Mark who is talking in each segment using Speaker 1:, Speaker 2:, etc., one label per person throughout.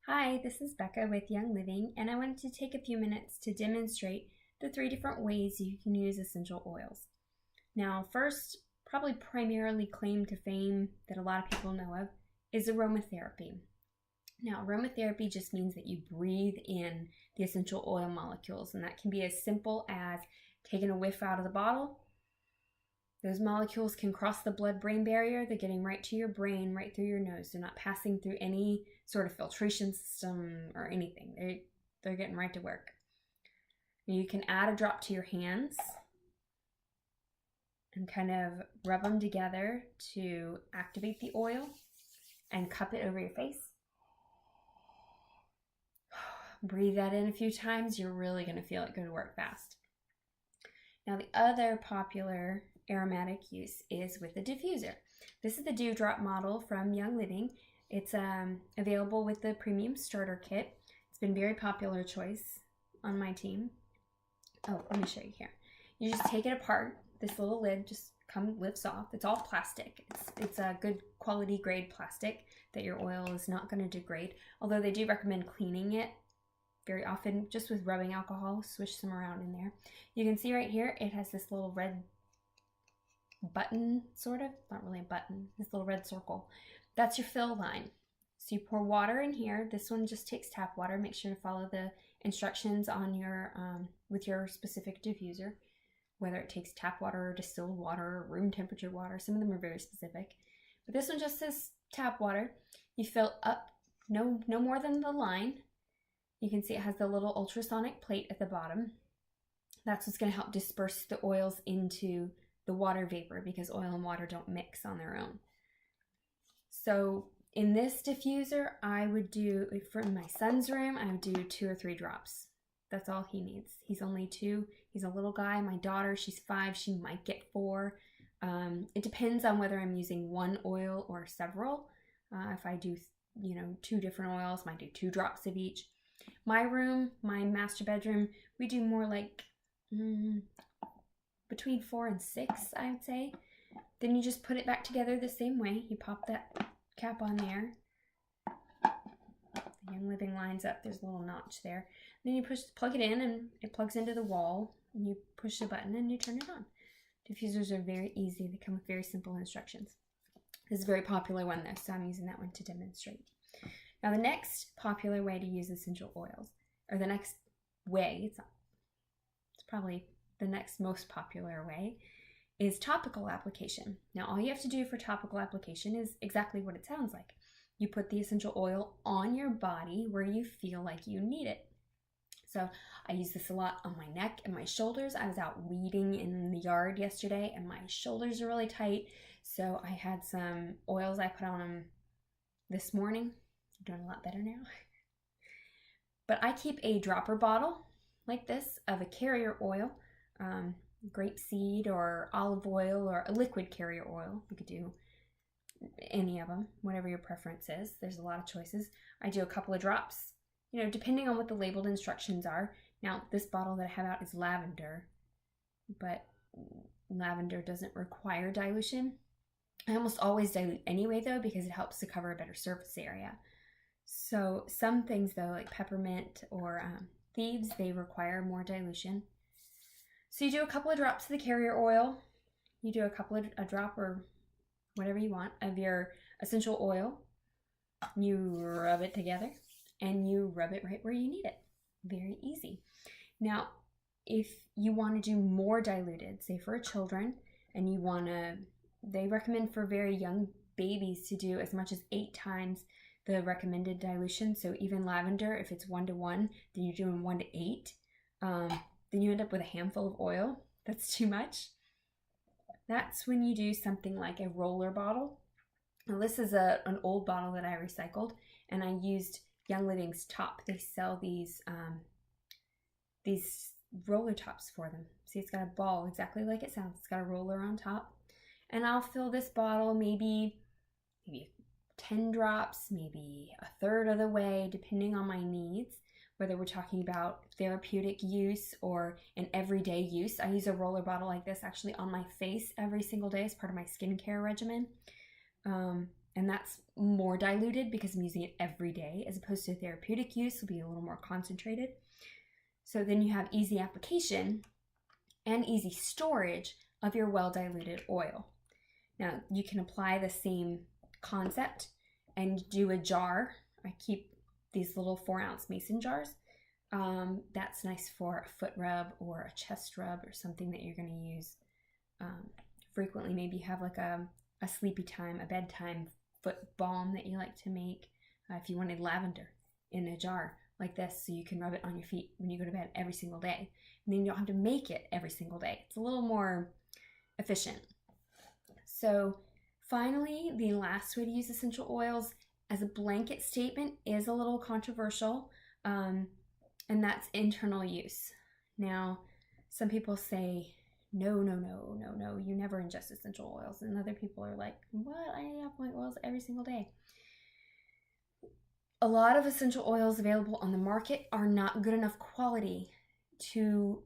Speaker 1: Hi, this is Becca with Young Living, and I wanted to take a few minutes to demonstrate the 3 different ways you can use essential oils. Now, first, probably primarily claim to fame that a lot of people know of is aromatherapy. Now, aromatherapy just means that you breathe in the essential oil molecules, and that can be as simple as taking a whiff out of the bottle. Those molecules can cross the blood-brain barrier. They're getting right to your brain, right through your nose. They're not passing through any sort of filtration system or anything. They're getting right to work. You can add a drop to your hands and kind of rub them together to activate the oil and cup it over your face. Breathe that in a few times. You're really going to feel it go to work fast. Now, the other popular aromatic use is with the diffuser. This is the Dewdrop model from Young Living. It's available with the premium starter kit. It's been a very popular choice on my team. Oh, let me show you here. You just take it apart. This little lid just lifts off. It's all plastic. It's a good quality grade plastic that your oil is not going to degrade, although they do recommend cleaning it very often just with rubbing alcohol. Swish some around in there. You can see right here it has this little red button, sort of, not really a button, this little red circle. That's your fill line. So you pour water in here. This one just takes tap water. Make sure to follow the instructions on your with your specific diffuser, whether it takes tap water or distilled water or room temperature water. Some of them are very specific, but this one just says tap water. You fill up no more than the line. You can see it has the little ultrasonic plate at the bottom. That's what's going to help disperse the oils into the water vapor, because oil and water don't mix on their own. So in this diffuser, I would do, for my son's room, I would do 2 or 3 drops. That's all he needs. He's only 2. He's a little guy. My daughter, she's 5. She might get 4. It depends on whether I'm using one oil or several. If I do, 2 different oils, I might do 2 drops of each. My room, my master bedroom, we do more like between 4 and 6, I would say. Then you just put it back together the same way. You pop that cap on there. The Young Living lines up. There's a little notch there. Then you plug it in, and it plugs into the wall. And you push the button and you turn it on. Diffusers are very easy. They come with very simple instructions. This is a very popular one though, so I'm using that one to demonstrate. Now the next popular way to use essential oils, or the next way, it's probably the next most popular way, is topical application. Now all you have to do for topical application is exactly what it sounds like. You put the essential oil on your body where you feel like you need it. So I use this a lot on my neck and my shoulders. I was out weeding in the yard yesterday and my shoulders are really tight. So I had some oils I put on them this morning. I'm doing a lot better now. But I keep a dropper bottle like this of a carrier oil, grapeseed or olive oil or a liquid carrier oil. You could do any of them, whatever your preference is. There's a lot of choices. I do a couple of drops, depending on what the labeled instructions are. Now, this bottle that I have out is lavender, but lavender doesn't require dilution. I almost always dilute anyway, though, because it helps to cover a better surface area. So some things, though, like peppermint or thieves, they require more dilution. So you do a couple of drops of the carrier oil. You do a drop or whatever you want of your essential oil. You rub it together and you rub it right where you need it. Very easy. Now, if you want to do more diluted, say for children, and you want to, they recommend for very young babies to do as much as 8 times the recommended dilution. So even lavender, if it's 1:1, then you're doing 1:8. Then you end up with a handful of oil. That's too much. That's when you do something like a roller bottle. Now this is an old bottle that I recycled, and I used Young Living's top. They sell these roller tops for them. See, it's got a ball exactly like it sounds. It's got a roller on top. And I'll fill this bottle maybe 10 drops, maybe a third of the way, depending on my needs. Whether we're talking about therapeutic use or an everyday use. I use a roller bottle like this actually on my face every single day as part of my skincare regimen. And and that's more diluted because I'm using it every day, as opposed to therapeutic use will be a little more concentrated. So then you have easy application and easy storage of your well-diluted oil. Now, you can apply the same concept and do a jar. I keep these little 4-ounce mason jars. That's nice for a foot rub or a chest rub or something that you're going to use frequently. Maybe you have like a sleepy time, a bedtime foot balm that you like to make. If you wanted lavender in a jar like this, so you can rub it on your feet when you go to bed every single day. And then you don't have to make it every single day. It's a little more efficient. So finally, the last way to use essential oils as a blanket statement is a little controversial, and that's internal use. Now, some people say, no, you never ingest essential oils. And other people are like, what? I have my oils every single day. A lot of essential oils available on the market are not good enough quality to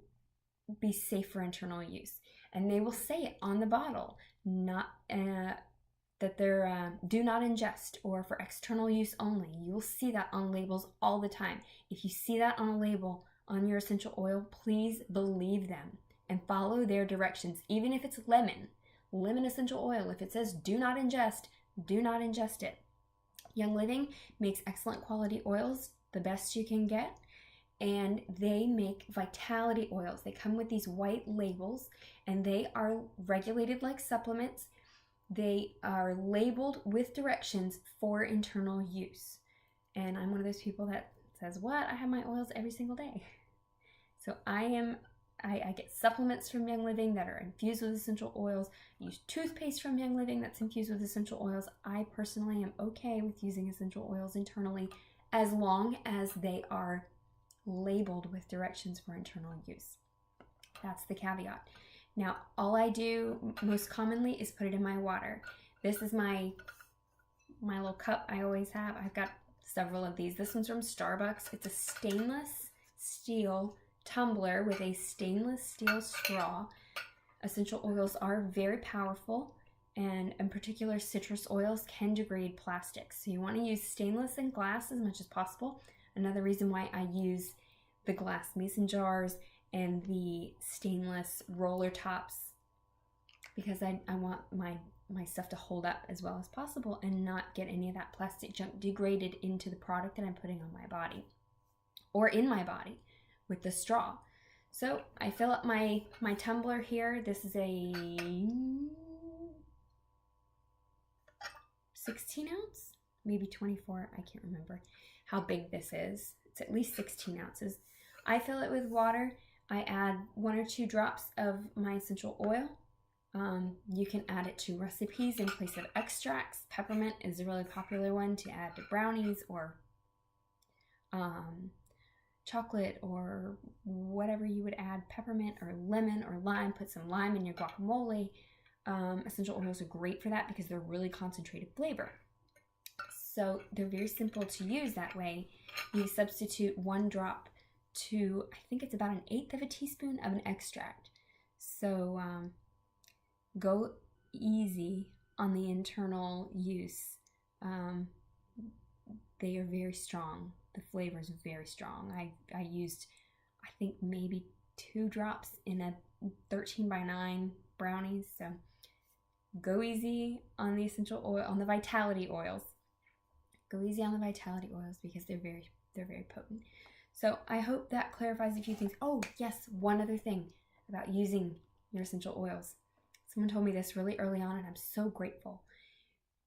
Speaker 1: be safe for internal use. And they will say it on the bottle, not that they're do not ingest or for external use only. You will see that on labels all the time. If you see that on a label on your essential oil, please believe them and follow their directions. Even if it's lemon essential oil, if it says do not ingest it. Young Living makes excellent quality oils, the best you can get, and they make vitality oils. They come with these white labels, and they are regulated like supplements. They are labeled with directions for internal use. And I'm one of those people that says, what? I have my oils every single day. So I get supplements from Young Living that are infused with essential oils. I use toothpaste from Young Living that's infused with essential oils. I personally am okay with using essential oils internally as long as they are labeled with directions for internal use. That's the caveat. Now, all I do most commonly is put it in my water. This is my little cup I always have. I've got several of these. This one's from Starbucks. It's a stainless steel tumbler with a stainless steel straw. Essential oils are very powerful, and in particular citrus oils can degrade plastics. So you want to use stainless and glass as much as possible. Another reason why I use the glass mason jars and the stainless roller tops, because I want my stuff to hold up as well as possible and not get any of that plastic junk degraded into the product that I'm putting on my body or in my body with the straw. So I fill up my tumbler here. This is a 16 ounce, maybe 24. I can't remember how big this is. It's at least 16 ounces. I fill it with water. I add 1 or 2 drops of my essential oil. You can add it to recipes in place of extracts. Peppermint is a really popular one to add to brownies or chocolate or whatever you would add. Peppermint or lemon or lime. Put some lime in your guacamole. Essential oils are great for that because they're really concentrated flavor. So they're very simple to use that way. You substitute 1 drop to, I think it's about 1/8 of a teaspoon of an extract. So go easy on the internal use. They are very strong. The flavor is very strong. I used, I think, maybe 2 drops in a 13x9 brownies. So go easy on the essential oil, on the vitality oils. Go easy on the vitality oils because they're very potent. So I hope that clarifies a few things. Oh, yes, one other thing about using your essential oils. Someone told me this really early on, and I'm so grateful.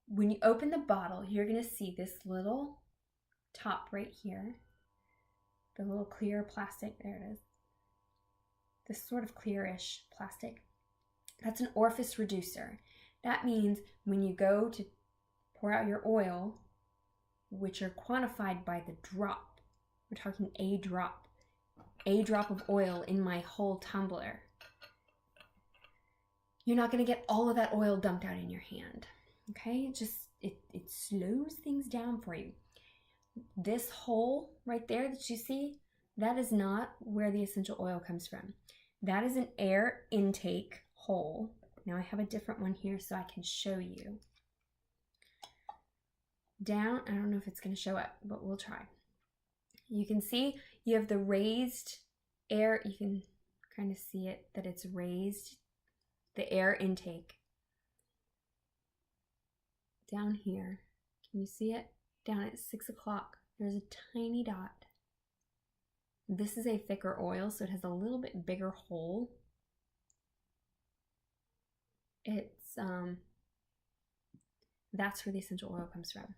Speaker 1: When you open the bottle, you're going to see this little top right here, the little clear plastic. There it is. This sort of clearish plastic. That's an orifice reducer. That means when you go to pour out your oil, which are quantified by the drop, we're talking a drop of oil in my whole tumbler. You're not going to get all of that oil dumped out in your hand. Okay? It slows things down for you. This hole right there that you see, that is not where the essential oil comes from. That is an air intake hole. Now I have a different one here so I can show you. down. I don't know if it's going to show up, but we'll try. You can see you have the raised air. You can kind of see it, that it's raised, the air intake. Down here, can you see it? Down at 6 o'clock, there's a tiny dot. This is a thicker oil, so it has a little bit bigger hole. It's, that's where the essential oil comes from.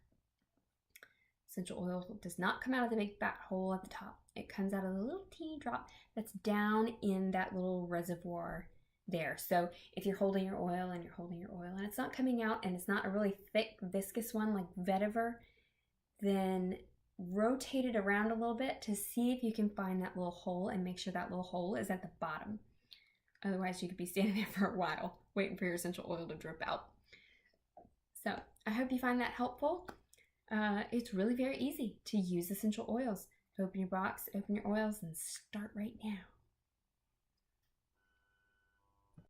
Speaker 1: Essential oil does not come out of the big fat hole at the top. It comes out of the little teeny drop that's down in that little reservoir there. So if you're holding your oil and it's not coming out and it's not a really thick viscous one like vetiver, then rotate it around a little bit to see if you can find that little hole and make sure that little hole is at the bottom. Otherwise you could be standing there for a while waiting for your essential oil to drip out. So I hope you find that helpful. It's really very easy to use essential oils. Open your box, open your oils, and start right now.